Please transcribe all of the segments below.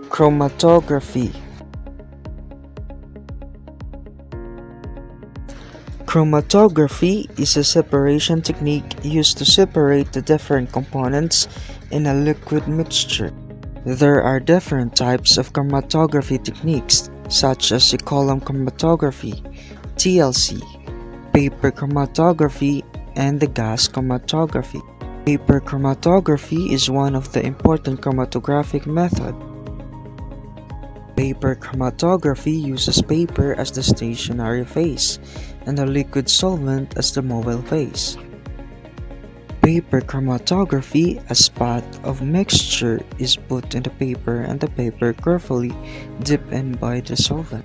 Chromatography. Chromatography is a separation technique used to separate the different components in a liquid mixture. There are different types of chromatography techniques, such as the column chromatography, TLC, paper chromatography, and the gas chromatography. Paper chromatography is one of the important chromatographic methods. Paper chromatography uses paper as the stationary phase and a liquid solvent as the mobile phase. Paper chromatography, a spot of mixture is put in the paper and the paper carefully dipped in by the solvent.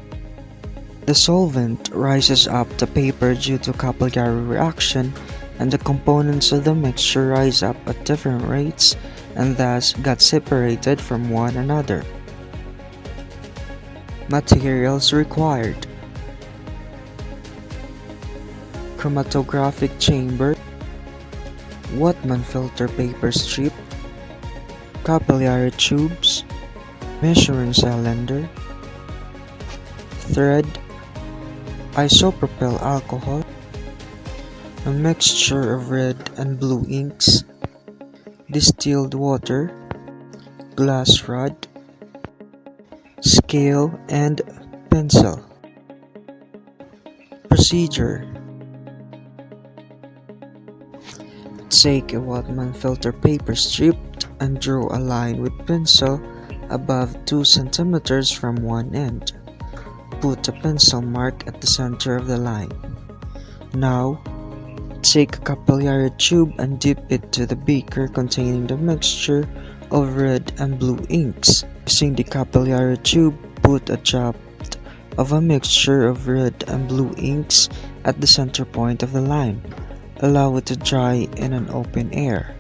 The solvent rises up the paper due to capillary reaction, and the components of the mixture rise up at different rates and thus got separated from one another. Materials required: chromatographic chamber, Whatman filter paper strip, capillary tubes, measuring cylinder, thread, isopropyl alcohol, a mixture of red and blue inks, distilled water, glass rod, scale, and pencil. Procedure: take a Whatman filter paper strip and draw a line with pencil above 2 cm from one end. Put a pencil mark at the center of the line. Now, take a capillary tube and dip it to the beaker containing the mixture of red and blue inks. Using the capillary tube, put a drop of a mixture of red and blue inks at the center point of the line. Allow it to dry in an open air.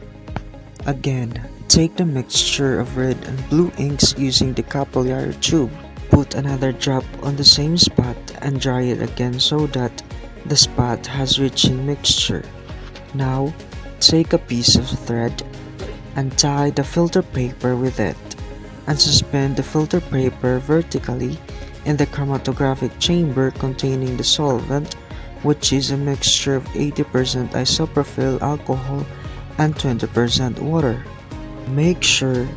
Again, take the mixture of red and blue inks using the capillary tube. Put another drop on the same spot and dry it again so that the spot has reaching mixture. Now, take a piece of thread and tie the filter paper with it, and suspend the filter paper vertically in the chromatographic chamber containing the solvent, which is a mixture of 80% isopropyl alcohol and 20% water. Make sure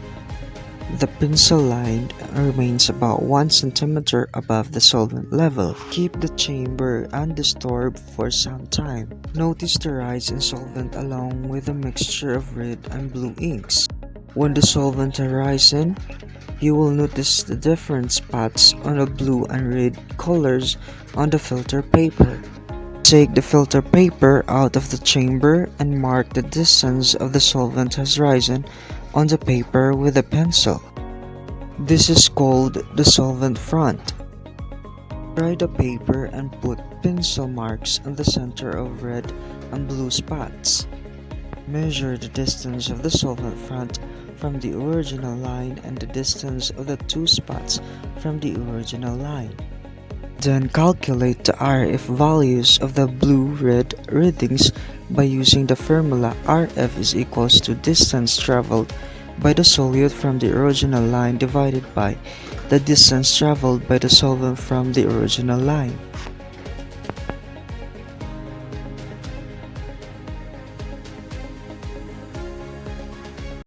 the pencil line remains about 1 cm above the solvent level. Keep the chamber undisturbed for some time. Notice the rise in solvent along with the mixture of red and blue inks. When the solvent has risen, you will notice the different spots on the blue and red colors on the filter paper. Take the filter paper out of the chamber and mark the distance of the solvent has risen on the paper with a pencil. This is called the solvent front. Dry the paper and put pencil marks on the center of red and blue spots. Measure the distance of the solvent front from the original line and the distance of the two spots from the original line. Then calculate the RF values of the blue-red readings by using the formula RF is equals to distance traveled by the solute from the original line divided by the distance traveled by the solvent from the original line.